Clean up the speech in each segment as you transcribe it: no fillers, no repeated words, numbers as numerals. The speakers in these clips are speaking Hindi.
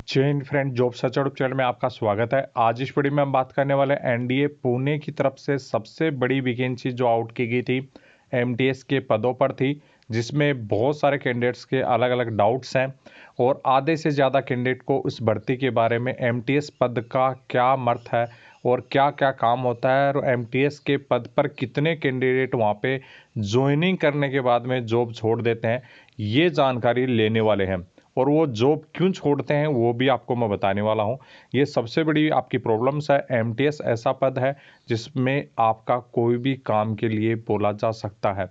जय Hind friend, job searcher channel में आपका स्वागत है। आज इस वीडियो में हम बात करने वाले एनडीए पुणे की तरफ से सबसे बड़ी वैकेंसी जो आउट की गई थी एमटीएस के पदों पर थी, जिसमें बहुत सारे कैंडिडेट्स के अलग अलग डाउट्स हैं और आधे से ज़्यादा कैंडिडेट को उस भर्ती के बारे में एमटीएस पद का क्या मर्थ है और क्या क्या काम होता है और एमटीएस के पद पर कितने कैंडिडेट वहाँ पे ज्वाइनिंग करने के बाद में जॉब छोड़ देते हैं, ये जानकारी लेने वाले हैं। और वो जॉब क्यों छोड़ते हैं वो भी आपको मैं बताने वाला हूँ। ये सबसे बड़ी आपकी प्रॉब्लम्स है। एमटीएस ऐसा पद है जिसमें आपका कोई भी काम के लिए बोला जा सकता है।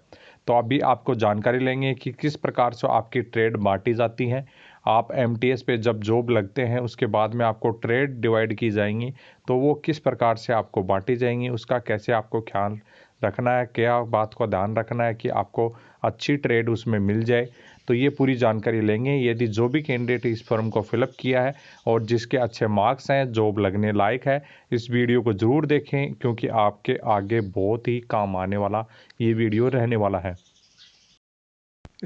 तो अभी आपको जानकारी लेंगे कि किस प्रकार से आपकी ट्रेड बांटी जाती हैं। आप एमटीएस पे जब जॉब लगते हैं उसके बाद में आपको ट्रेड डिवाइड की जाएंगी, तो वो किस प्रकार से आपको बांटी जाएंगी, उसका कैसे आपको ख्याल रखना है, क्या बात को ध्यान रखना है कि आपको अच्छी ट्रेड उसमें मिल जाए। तो ये पूरी जानकारी लेंगे। यदि जो भी कैंडिडेट इस फॉर्म को फिलअप किया है और जिसके अच्छे मार्क्स हैं, जॉब लगने लायक है, इस वीडियो को ज़रूर देखें क्योंकि आपके आगे बहुत ही काम आने वाला ये वीडियो रहने वाला है।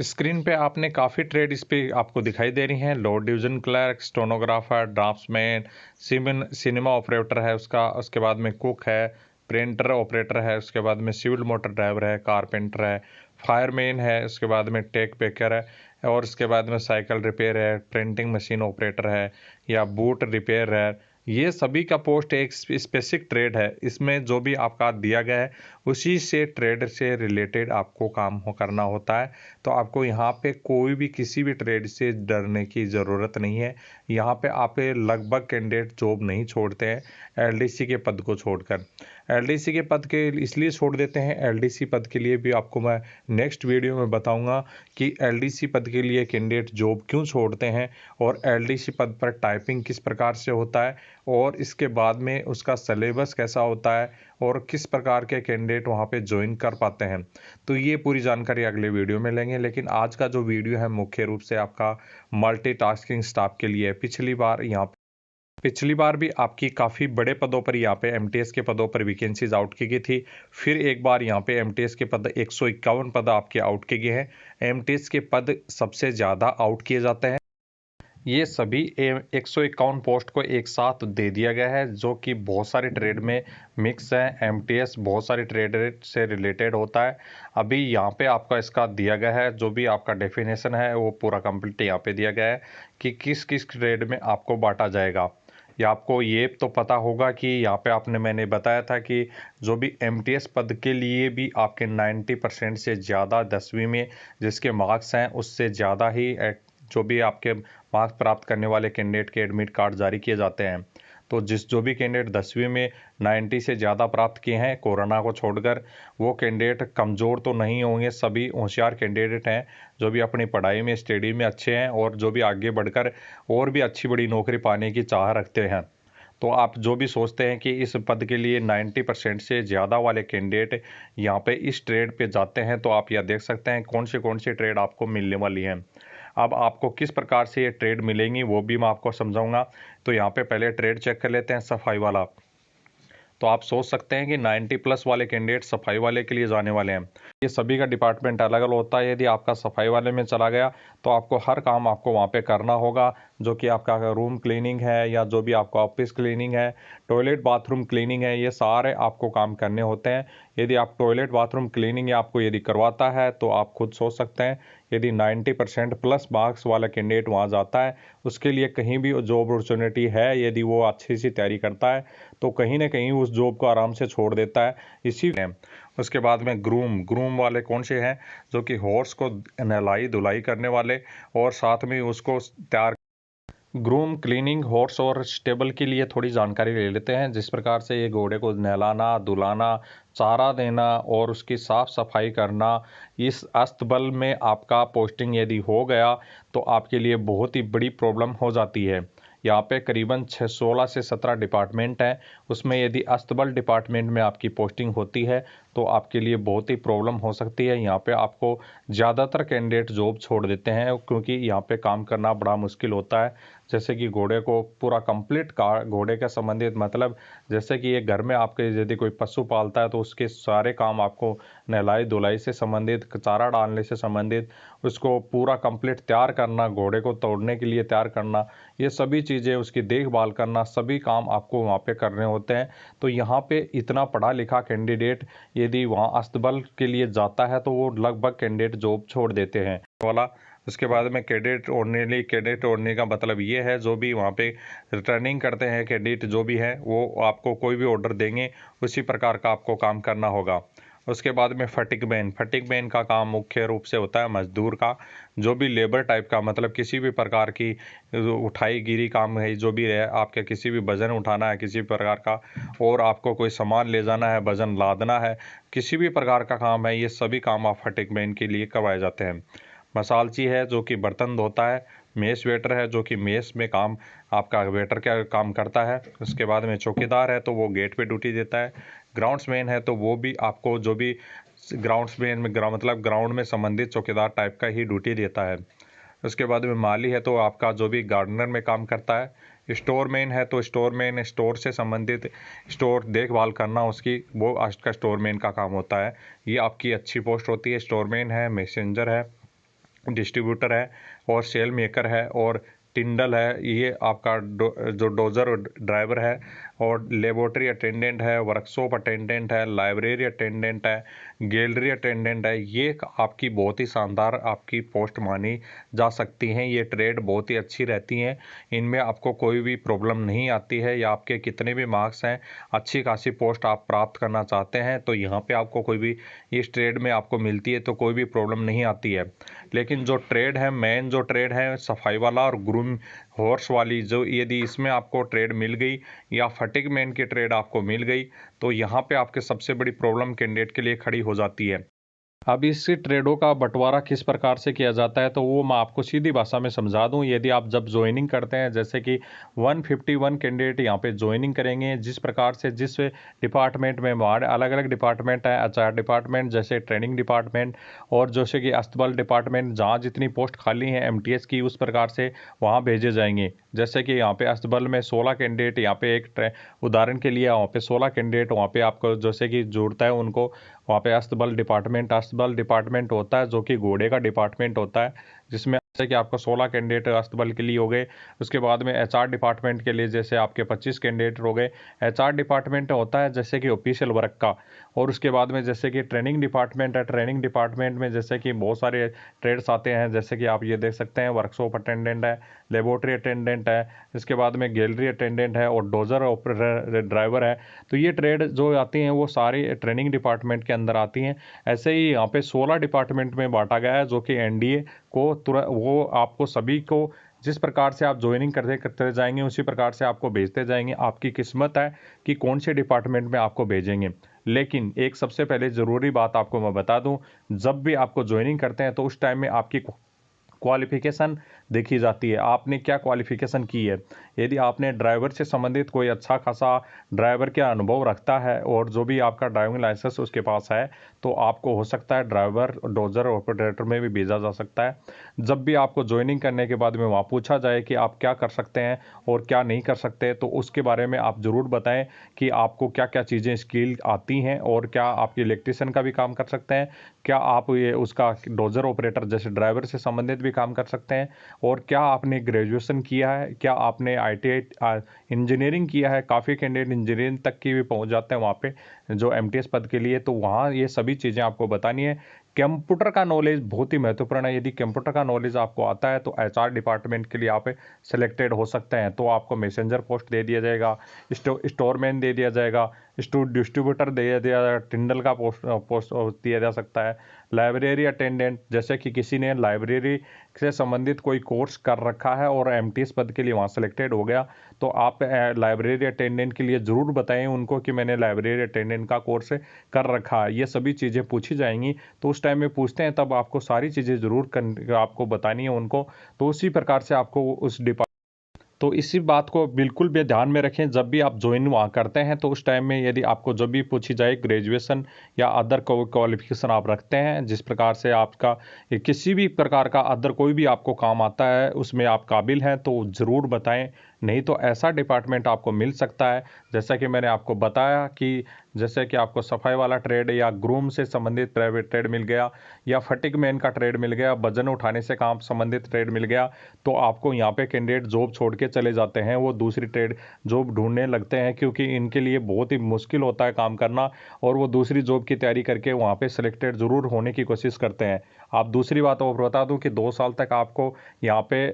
स्क्रीन पे आपने काफ़ी ट्रेड इस पे आपको दिखाई दे रही हैं। Low division clerk, stenographer, draftsman, cinema operator है उसका, उसके बाद में कुक है, प्रिंटर ऑपरेटर है, उसके बाद में सिविल मोटर ड्राइवर है, कारपेंटर है, फायरमैन है, उसके बाद में टेक पेकर है और उसके बाद में साइकिल रिपेयर है, प्रिंटिंग मशीन ऑपरेटर है या बूट रिपेयर है। ये सभी का पोस्ट एक स्पेसिफिक ट्रेड है। इसमें जो भी आपका दिया गया है उसी से ट्रेड से रिलेटेड आपको काम करना होता है। तो आपको यहाँ पे कोई भी किसी भी ट्रेड से डरने की ज़रूरत नहीं है। यहाँ पे आप लगभग कैंडिडेट जॉब नहीं छोड़ते हैं एलडीसी के पद को छोड़कर। एलडीसी के पद के इसलिए छोड़ देते हैं, एलडीसी पद के लिए भी आपको मैं नेक्स्ट वीडियो में बताऊंगा कि एलडीसी पद के लिए कैंडिडेट जॉब क्यों छोड़ते हैं और एलडीसी पद पर टाइपिंग किस प्रकार से होता है और इसके बाद में उसका सिलेबस कैसा होता है और किस प्रकार के कैंडिडेट वहाँ पे ज्वाइन कर पाते हैं। तो ये पूरी जानकारी अगले वीडियो में लेंगे, लेकिन आज का जो वीडियो है मुख्य रूप से आपका मल्टीटास्किंग स्टाफ के लिए है। पिछली बार भी आपकी काफ़ी बड़े पदों पर यहाँ पे एमटीएस के पदों पर वैकेंसीज आउट की गई थी। फिर एक बार यहाँ पे एमटीएस के पद 151 पद आपके आउट किए गए हैं। एमटीएस के पद सबसे ज़्यादा आउट किए जाते हैं। ये सभी 151 पोस्ट को एक साथ दे दिया गया है, जो कि बहुत सारे ट्रेड में मिक्स है। एमटीएस बहुत सारे ट्रेड से रिलेटेड होता है। अभी यहाँ पे आपका इसका दिया गया है, जो भी आपका डेफिनेशन है वो पूरा कंप्लीट यहाँ पे दिया गया है कि किस किस ट्रेड में आपको बांटा जाएगा। या आपको ये तो पता होगा कि यहाँ पे मैंने बताया था कि जो भी एमटीएस पद के लिए भी आपके 90% से ज़्यादा 10वीं में जिसके मार्क्स हैं उससे ज़्यादा ही जो भी आपके मार्क्स प्राप्त करने वाले कैंडिडेट के एडमिट कार्ड जारी किए जाते हैं। तो जो भी कैंडिडेट 10वीं में 90 से ज़्यादा प्राप्त किए हैं कोरोना को छोड़कर, वो कैंडिडेट कमज़ोर तो नहीं होंगे, सभी होशियार कैंडिडेट हैं जो भी अपनी पढ़ाई में स्टडी में अच्छे हैं और जो भी आगे बढ़कर और भी अच्छी बड़ी नौकरी पाने की चाह रखते हैं। तो आप जो भी सोचते हैं कि इस पद के लिए 90% से ज़्यादा वाले कैंडिडेट यहाँ पे इस ट्रेड पे जाते हैं, तो आप यह देख सकते हैं कौन सी ट्रेड आपको मिलने वाली हैं। अब आपको किस प्रकार से ये ट्रेड मिलेंगी वो भी मैं आपको समझाऊंगा। तो यहाँ पे पहले ट्रेड चेक कर लेते हैं सफाई वाला। तो आप सोच सकते हैं कि 90 प्लस वाले कैंडिडेट सफाई वाले के लिए जाने वाले हैं। ये सभी का डिपार्टमेंट अलग अलग होता है। यदि आपका सफाई वाले में चला गया तो आपको हर काम आपको वहाँ पे करना होगा, जो कि आपका रूम क्लीनिंग है या जो भी आपका ऑफिस क्लीनिंग है, टॉयलेट बाथरूम क्लीनिंग है, ये सारे आपको काम करने होते हैं। यदि आप टॉयलेट बाथरूम क्लीनिंग आपको यदि करवाता है तो आप खुद सोच सकते हैं, यदि 90% प्लस मार्क्स वाला कैंडिडेट वहाँ जाता है उसके लिए कहीं भी जॉब अपॉर्चुनिटी है, यदि वो अच्छी सी तैयारी करता है तो कहीं ना कहीं उस जॉब को आराम से छोड़ देता है। इसी उसके बाद में ग्रूम वाले कौन से हैं, जो कि हॉर्स को नहलाई धुलाई करने वाले और साथ में उसको तैयार। ग्रूम क्लीनिंग हॉर्स और स्टेबल के लिए थोड़ी जानकारी ले लेते हैं। जिस प्रकार से ये घोड़े को नहलाना, धुलाना, चारा देना और उसकी साफ सफाई करना, इस अस्तबल में आपका पोस्टिंग यदि हो गया तो आपके लिए बहुत ही बड़ी प्रॉब्लम हो जाती है। यहाँ पे करीबन 16 से 17 डिपार्टमेंट हैं, उसमें यदि अस्तबल डिपार्टमेंट में आपकी पोस्टिंग होती है तो आपके लिए बहुत ही प्रॉब्लम हो सकती है। यहाँ पे आपको ज़्यादातर कैंडिडेट जॉब छोड़ देते हैं क्योंकि यहाँ पे काम करना बड़ा मुश्किल होता है। जैसे कि घोड़े को पूरा कंप्लीट घोड़े के संबंधित मतलब जैसे कि ये घर में आपके यदि कोई पशु पालता है तो उसके सारे काम आपको नहलाई धुलाई से संबंधित, चारा डालने से संबंधित, उसको पूरा कंप्लीट तैयार करना, घोड़े को तोड़ने के लिए तैयार करना, ये सभी चीज़ें, उसकी देखभाल करना, सभी काम आपको वहाँ पे करने होते हैं। तो यहाँ पे इतना पढ़ा लिखा कैंडिडेट यदि वहाँ अस्तबल के लिए जाता है तो वो लगभग कैंडिडेट जॉब छोड़ देते हैं वाला। उसके बाद में कैडेट ओढ़ने का मतलब ये है जो भी वहाँ पे रिटर्निंग करते हैं कैडेट जो भी है वो आपको कोई भी ऑर्डर देंगे उसी प्रकार का आपको काम करना होगा। उसके बाद में फटिक मैन का काम मुख्य रूप से होता है मजदूर का, जो भी लेबर टाइप का मतलब किसी भी प्रकार की उठाई गिरी काम है, जो भी है आपके किसी भी वजन उठाना है किसी भी प्रकार का, और आपको कोई सामान ले जाना है, वजन लादना है, किसी भी प्रकार का काम है, ये सभी काम आप फटिक मैन के लिए करवाए जाते हैं। मसालची है जो कि बर्तन धोता है। मेस वेटर है जो कि मेस में काम आपका वेटर का काम करता है। उसके बाद में चौकीदार है तो वो गेट पे ड्यूटी देता है। ग्राउंड्समैन है तो वो भी आपको जो भी ग्राउंड्समैन में मतलब ग्राउंड में संबंधित चौकीदार टाइप का ही ड्यूटी देता है। उसके बाद में माली है तो आपका जो भी गार्डनर में काम करता है। स्टोरमैन है तो स्टोरमैन स्टोर से संबंधित स्टोर देखभाल करना उसकी, वो आज का स्टोरमैन का काम होता है। ये आपकी अच्छी पोस्ट होती है। स्टोरमैन है, मैसेंजर है, डिस्ट्रीब्यूटर है और सेल मेकर है और टिंडल है। ये आपका जो डोजर ड्राइवर है और लेबोरेटरी अटेंडेंट है, वर्कशॉप अटेंडेंट है, लाइब्रेरी अटेंडेंट है, गैलरी अटेंडेंट है। ये आपकी बहुत ही शानदार आपकी पोस्ट मानी जा सकती हैं। ये ट्रेड बहुत ही अच्छी रहती हैं, इनमें आपको कोई भी प्रॉब्लम नहीं आती है। या आपके कितने भी मार्क्स हैं, अच्छी खासी पोस्ट आप प्राप्त करना चाहते हैं तो यहाँ पे आपको कोई भी इस ट्रेड में आपको मिलती है तो कोई भी प्रॉब्लम नहीं आती है। लेकिन जो ट्रेड है, मेन जो ट्रेड है सफाई वाला और ग्रूम हॉर्स वाली, जो यदि इसमें आपको ट्रेड मिल गई या फटिग मैन की ट्रेड आपको मिल गई तो यहाँ पे आपके सबसे बड़ी प्रॉब्लम कैंडिडेट के लिए खड़ी हो जाती है। अब इस ट्रेडों का बंटवारा किस प्रकार से किया जाता है तो वो मैं आपको सीधी भाषा में समझा दूं। यदि आप जब ज्वाइनिंग करते हैं, जैसे कि 151 कैंडिडेट यहाँ पे ज्वाइनिंग करेंगे, जिस प्रकार से जिस डिपार्टमेंट में हमारे अलग अलग डिपार्टमेंट है, एचआर डिपार्टमेंट, जैसे ट्रेनिंग डिपार्टमेंट और जैसे कि अस्तबल डिपार्टमेंट, जहाँ जितनी पोस्ट खाली हैं एमटीएस की उस प्रकार से वहाँ भेजे जाएंगे। जैसे कि यहाँ पे अस्तबल में 16 कैंडिडेट, यहाँ पे एक उदाहरण के लिए वहाँ पे 16 कैंडिडेट वहाँ पे आपको जैसे कि जोड़ता है उनको, वहाँ पे अस्तबल डिपार्टमेंट होता है जो कि घोड़े का डिपार्टमेंट होता है, जिसमें जैसे कि आपको 16 कैंडिडेट अस्तबल के लिए हो गए। उसके बाद में एचआर डिपार्टमेंट के लिए जैसे आपके 25 कैंडिडेट हो गए। एचआर डिपार्टमेंट होता है जैसे कि ऑफिशियल वर्क का। और उसके बाद में जैसे कि ट्रेनिंग डिपार्टमेंट है, ट्रेनिंग डिपार्टमेंट में जैसे कि बहुत सारे ट्रेड्स आते हैं, जैसे कि आप ये देख सकते हैं वर्कशॉप अटेंडेंट है, लेबोरेटरी अटेंडेंट है, इसके बाद में गैलरी अटेंडेंट है और डोजर ऑपरेटर ड्राइवर है। तो ये ट्रेड जो आती हैं वो सारी ट्रेनिंग डिपार्टमेंट के अंदर आती हैं। ऐसे ही यहाँ पे 16 डिपार्टमेंट में बांटा गया है जो कि एनडीए को तुरंत वो आपको सभी को जिस प्रकार से आप ज्वाइनिंग करते करते जाएंगे उसी प्रकार से आपको भेजते जाएंगे। आपकी किस्मत है कि कौन से डिपार्टमेंट में आपको भेजेंगे। लेकिन एक सबसे पहले ज़रूरी बात आपको मैं बता दूं, जब भी आपको ज्वाइनिंग करते हैं तो उस टाइम में आपकी क्वालिफिकेशन देखी जाती है, आपने क्या क्वालिफिकेशन की है। यदि आपने ड्राइवर से संबंधित कोई अच्छा खासा ड्राइवर का अनुभव रखता है और जो भी आपका ड्राइविंग लाइसेंस उसके पास है तो आपको हो सकता है ड्राइवर डोजर ऑपरेटर में भी भेजा जा सकता है। जब भी आपको ज्वाइनिंग करने के बाद में वहाँ पूछा जाए कि आप क्या कर सकते हैं और क्या नहीं कर सकते तो उसके बारे में आप ज़रूर बताएं कि आपको क्या क्या चीज़ें स्किल आती हैं और क्या आप इलेक्ट्रिशियन का भी काम कर सकते हैं, क्या आप ये उसका डोजर ऑपरेटर जैसे ड्राइवर से संबंधित भी काम कर सकते हैं, और क्या आपने ग्रेजुएशन किया है, क्या आपने आईटीआई इंजीनियरिंग किया है। काफ़ी कैंडिडेट इंजीनियरिंग तक की भी पहुंच जाते हैं वहाँ पे जो एमटीएस पद के लिए, तो वहाँ ये सभी चीज़ें आपको बतानी है। कंप्यूटर का नॉलेज बहुत ही महत्वपूर्ण है। यदि कंप्यूटर का नॉलेज आपको आता है तो एचआर डिपार्टमेंट के लिए आप सिलेक्टेड हो सकते हैं। तो आपको मैसेंजर पोस्ट दे दिया जाएगा, स्टोरमैन दे दिया जाएगा, डिस्ट्रीब्यूटर दे दिया जाएगा, टिंडल का पोस्ट दिया जा सकता है, लाइब्रेरी अटेंडेंट, जैसे कि किसी ने लाइब्रेरी से संबंधित कोई कोर्स कर रखा है और एमटीएस पद के लिए वहाँ सेलेक्टेड हो गया तो आप लाइब्रेरी अटेंडेंट के लिए ज़रूर बताएं उनको कि मैंने लाइब्रेरी अटेंडेंट का कोर्स कर रखा है। ये सभी चीज़ें पूछी जाएंगी तो उस टाइम में पूछते हैं तब आपको सारी चीज़ें ज़रूर आपको बतानी है उनको। तो उसी प्रकार से आपको उस तो इसी बात को बिल्कुल भी ध्यान में रखें, जब भी आप ज्वाइन वहाँ करते हैं तो उस टाइम में यदि आपको जब भी पूछी जाए ग्रेजुएशन या अदर क्वालिफिकेशन आप रखते हैं जिस प्रकार से आपका किसी भी प्रकार का अदर कोई भी आपको काम आता है उसमें आप काबिल हैं तो ज़रूर बताएं, नहीं तो ऐसा डिपार्टमेंट आपको मिल सकता है जैसा कि मैंने आपको बताया कि जैसे कि आपको सफाई वाला ट्रेड या ग्रूम से संबंधित प्राइवेट ट्रेड मिल गया या फटिक मैन का ट्रेड मिल गया, वजन उठाने से काम संबंधित ट्रेड मिल गया, तो आपको यहाँ पे कैंडिडेट जॉब छोड़ के चले जाते हैं, वो दूसरी ट्रेड जॉब ढूंढने लगते हैं क्योंकि इनके लिए बहुत ही मुश्किल होता है काम करना और वो दूसरी जॉब की तैयारी करके वहाँ पे सिलेक्टेड ज़रूर होने की कोशिश करते हैं। आप दूसरी बात और बता दूं कि 2 साल तक आपको यहाँ पे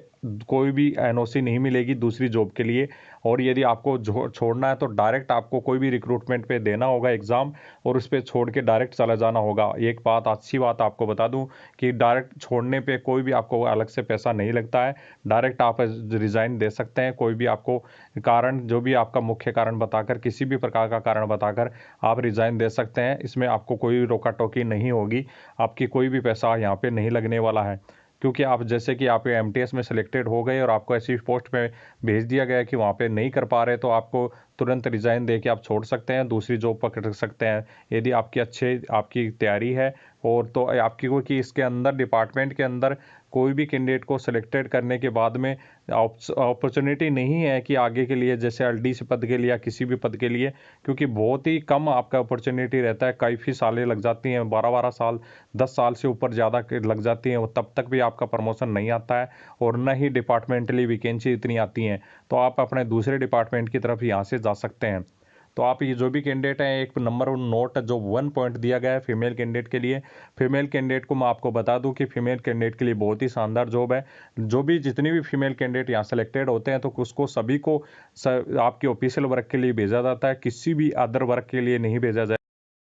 कोई भी एनओसी नहीं मिलेगी दूसरी जॉब के लिए, और यदि आपको छोड़ना है तो डायरेक्ट आपको कोई भी रिक्रूटमेंट पे देना होगा एग्ज़ाम और उस पर छोड़ के डायरेक्ट चला जाना होगा। एक बात अच्छी बात आपको बता दूं कि डायरेक्ट छोड़ने पे कोई भी आपको अलग से पैसा नहीं लगता है, डायरेक्ट आप रिज़ाइन दे सकते हैं। कोई भी आपको कारण जो भी आपका मुख्य कारण बताकर किसी भी प्रकार का कारण बताकर आप रिज़ाइन दे सकते हैं, इसमें आपको कोई रोका टोकी नहीं होगी, आपकी कोई भी पैसा यहाँ पे नहीं लगने वाला है। क्योंकि आप जैसे कि आप एमटीएस में सिलेक्टेड हो गए और आपको ऐसी पोस्ट पे भेज दिया गया कि वहाँ पे नहीं कर पा रहे तो आपको तुरंत रिज़ाइन दे के आप छोड़ सकते हैं, दूसरी जॉब पकड़ सकते हैं यदि आपकी तैयारी है। और तो आपकी को कि इसके अंदर डिपार्टमेंट के अंदर कोई भी कैंडिडेट को सिलेक्टेड करने के बाद में अपॉर्चुनिटी नहीं है कि आगे के लिए जैसे एलडीसी पद के लिए या किसी भी पद के लिए, क्योंकि बहुत ही कम आपका अपॉर्चुनिटी रहता है, काफ़ी सालें लग जाती हैं, 12-12 साल 10 साल से ऊपर ज़्यादा लग जाती हैं, तब तक भी आपका प्रमोशन नहीं आता है और न ही डिपार्टमेंटली वैकेंसी इतनी आती हैं, तो आप अपने दूसरे डिपार्टमेंट की तरफ यहाँ से जा सकते हैं। तो आप ये जो भी कैंडिडेट हैं, एक नंबर नोट जो 1 पॉइंट दिया गया है फीमेल कैंडिडेट के लिए, फीमेल कैंडिडेट को मैं आपको बता दूं कि फीमेल कैंडिडेट के लिए बहुत ही शानदार जॉब है। जो भी जितनी भी फीमेल कैंडिडेट यहाँ सेलेक्टेड होते हैं तो उसको सभी को आपके ऑफिशियल वर्क के लिए भेजा जाता है, किसी भी अदर वर्क के लिए नहीं भेजा जाए।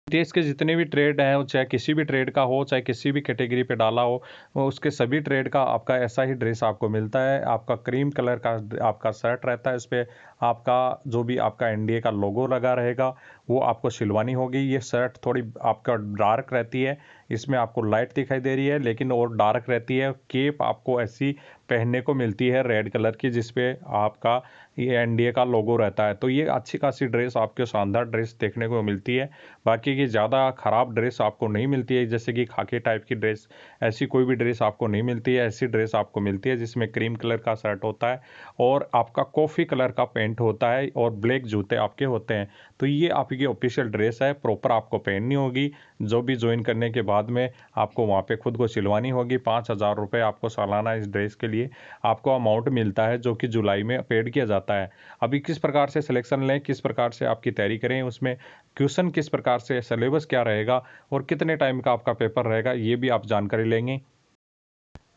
देश के जितने भी ट्रेड हैं, चाहे किसी भी ट्रेड का हो, चाहे किसी भी कैटेगरी पे डाला हो, उसके सभी ट्रेड का आपका ऐसा ही ड्रेस आपको मिलता है। आपका क्रीम कलर का आपका शर्ट रहता है, इस पर आपका जो भी आपका एनडीए का लोगो लगा रहेगा वो आपको सिलवानी होगी। ये शर्ट थोड़ी आपका डार्क रहती है, इसमें आपको लाइट दिखाई दे रही है लेकिन और डार्क रहती है। केप आपको ऐसी पहनने को मिलती है रेड कलर की जिसपे आपका ये एनडीए का लोगो रहता है, तो ये अच्छी खासी ड्रेस आपके शानदार ड्रेस देखने को मिलती है। बाकी की ज़्यादा ख़राब ड्रेस आपको नहीं मिलती है, जैसे कि खाकी टाइप की ड्रेस, ऐसी कोई भी ड्रेस आपको नहीं मिलती है। ऐसी ड्रेस आपको मिलती है जिसमें क्रीम कलर का शर्ट होता है और आपका कॉफ़ी कलर का पैंट होता है और ब्लैक जूते आपके होते हैं। तो ये आपकी ऑफिशियल ड्रेस है, प्रॉपर आपको पहननी होगी। जो भी ज्वाइन करने के बाद में आपको वहाँ पे खुद को सिलवानी होगी। 5,000 रुपये आपको सालाना इस ड्रेस के लिए आपको अमाउंट मिलता है जो कि जुलाई में पेड किया जाता है। अभी किस प्रकार से सिलेक्शन लें, किस प्रकार से आपकी तैयारी करें, उसमें क्वेश्चन किस प्रकार से, सिलेबस क्या रहेगा और कितने टाइम का आपका पेपर रहेगा, ये भी आप जानकारी लेंगे।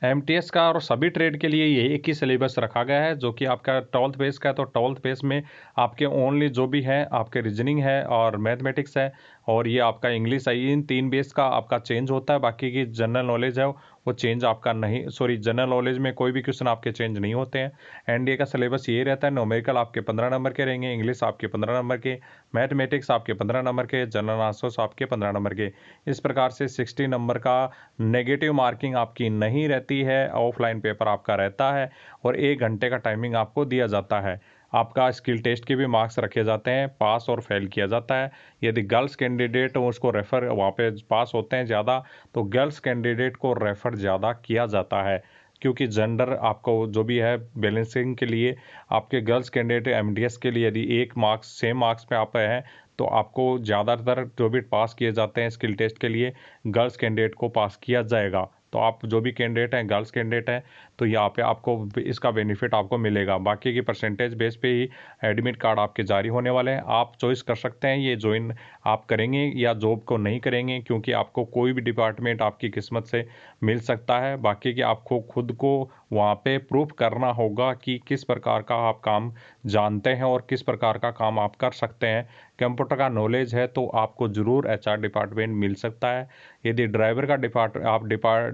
एमटीएस का और सभी ट्रेड के लिए ये एक ही सिलेबस रखा गया है जो कि आपका 12th बेस का है। तो 12th बेस में आपके ओनली जो भी है आपके रीजनिंग है और मैथमेटिक्स है और ये आपका इंग्लिश है, इन 3 बेस का आपका चेंज होता है। बाकी की जनरल नॉलेज है वो चेंज आपका नहीं, सॉरी जनरल नॉलेज में कोई भी क्वेश्चन आपके चेंज नहीं होते हैं। एनडीए का सिलेबस ये रहता है, न्यूमेरिकल आपके 15 नंबर के रहेंगे, इंग्लिश आपके 15 नंबर के, मैथमेटिक्स आपके 15 नंबर के, जनरल आंसर्स आपके 15 नंबर के। इस प्रकार से 60 नंबर का नेगेटिव मार्किंग आपकी नहीं रहती है, ऑफलाइन पेपर आपका रहता है और 1 घंटे का टाइमिंग आपको दिया जाता है। आपका स्किल टेस्ट के भी मार्क्स रखे जाते हैं, पास और फेल किया जाता है। यदि गर्ल्स कैंडिडेट उसको रेफ़र वहाँ पे पास होते हैं ज़्यादा, तो गर्ल्स कैंडिडेट को रेफ़र ज़्यादा किया जाता है क्योंकि जेंडर आपको जो भी है बैलेंसिंग के लिए आपके गर्ल्स कैंडिडेट एमडीएस के लिए यदि 1 मार्क्स सेम मार्क्स पे आप हैं तो आपको ज़्यादातर जो भी पास किए जाते हैं स्किल टेस्ट के लिए गर्ल्स कैंडिडेट को पास किया जाएगा। तो आप जो भी कैंडिडेट हैं गर्ल्स कैंडिडेट हैं तो यहाँ पे आपको इसका बेनिफिट आपको मिलेगा। बाकी की परसेंटेज बेस पे ही एडमिट कार्ड आपके जारी होने वाले हैं। आप चॉइस कर सकते हैं ये ज्वाइन आप करेंगे या जॉब को नहीं करेंगे, क्योंकि आपको कोई भी डिपार्टमेंट आपकी किस्मत से मिल सकता है। बाकी कि आपको खुद को वहाँ पे प्रूफ करना होगा कि किस प्रकार का आप काम जानते हैं और किस प्रकार का काम आप कर सकते हैं। कंप्यूटर का नॉलेज है तो आपको ज़रूर एचआर डिपार्टमेंट मिल सकता है। यदि ड्राइवर का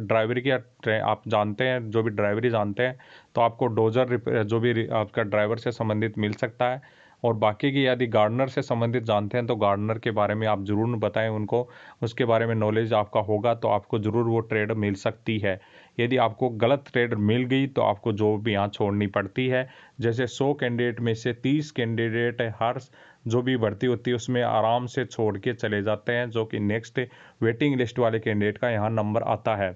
ड्राइवरी की आप जानते हैं, जो भी ड्राइवरी जानते हैं तो आपको डोजर जो भी आपका ड्राइवर से संबंधित मिल सकता है। और बाकी की यदि गार्डनर से संबंधित जानते हैं तो गार्डनर के बारे में आप ज़रूर बताएं उनको, उसके बारे में नॉलेज आपका होगा तो आपको ज़रूर वो ट्रेड मिल सकती है। यदि आपको गलत ट्रेड मिल गई तो आपको जॉब यहाँ छोड़नी पड़ती है। जैसे 100 कैंडिडेट में से 30 कैंडिडेट हर जो भी भर्ती होती है उसमें आराम से छोड़ के चले जाते हैं, जो कि नेक्स्ट वेटिंग लिस्ट वाले कैंडिडेट का यहाँ नंबर आता है।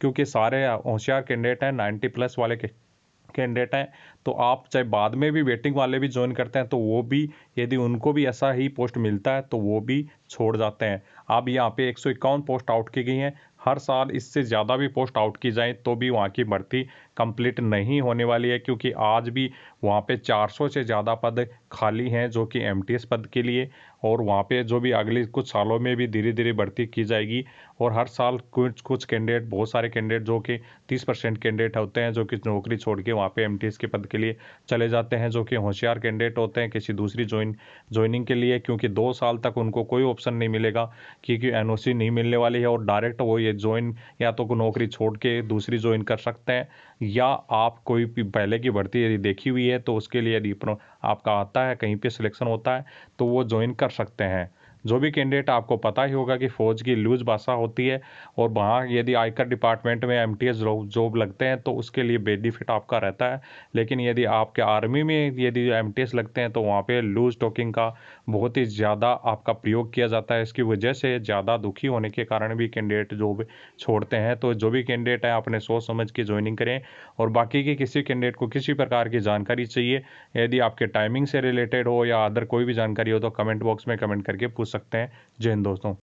क्योंकि सारे होशियार कैंडिडेट हैं, 90+ वाले कैंडिडेट हैं, तो आप चाहे बाद में भी वेटिंग वाले भी ज्वाइन करते हैं तो वो भी यदि उनको भी ऐसा ही पोस्ट मिलता है तो वो भी छोड़ जाते हैं। अब यहाँ पे 151 पोस्ट आउट की गई हैं। हर साल इससे ज़्यादा भी पोस्ट आउट की जाए तो भी वहाँ की भर्ती कंप्लीट नहीं होने वाली है, क्योंकि आज भी वहाँ पे 400 से ज़्यादा पद खाली हैं जो कि एमटीएस पद के लिए, और वहाँ पे जो भी अगले कुछ सालों में भी धीरे धीरे भर्ती की जाएगी। और हर साल कुछ कैंडिडेट, बहुत सारे कैंडिडेट जो कि 30% कैंडिडेट होते हैं जो कि नौकरी छोड़ के वहाँ पे एमटीएस के पद के लिए चले जाते हैं, जो कि होशियार कैंडिडेट होते हैं किसी दूसरी ज्वाइनिंग के लिए, क्योंकि 2 साल तक उनको कोई ऑप्शन नहीं मिलेगा, क्योंकि एनओसी नहीं मिलने वाली है और डायरेक्ट वो ये ज्वाइन या तो नौकरी छोड़ के दूसरी ज्वाइन कर सकते हैं, या आप कोई भी पहले की भर्ती यदि देखी हुई है तो उसके लिए यदि आपका आता है कहीं पे सिलेक्शन होता है तो वो ज्वाइन कर सकते हैं। जो भी कैंडिडेट, आपको पता ही होगा कि फ़ौज की लूज भाषा होती है, और वहाँ यदि आयकर डिपार्टमेंट में एमटीएस जॉब लगते हैं तो उसके लिए बेनिफिट आपका रहता है। लेकिन यदि आपके आर्मी में यदि एमटीएस लगते हैं तो वहाँ पे लूज टॉकिंग का बहुत ही ज़्यादा आपका प्रयोग किया जाता है। इसकी वजह से ज़्यादा दुखी होने के कारण भी कैंडिडेट जॉब छोड़ते हैं। तो जो भी कैंडिडेट है अपने सोच समझ के ज्वाइनिंग करें। और बाकी के किसी कैंडिडेट को किसी प्रकार की जानकारी चाहिए, यदि आपके टाइमिंग से रिलेटेड हो या अदर कोई भी जानकारी हो, तो कमेंट बॉक्स में कमेंट करके पूछ सकते हैं। जय हिंद दोस्तों।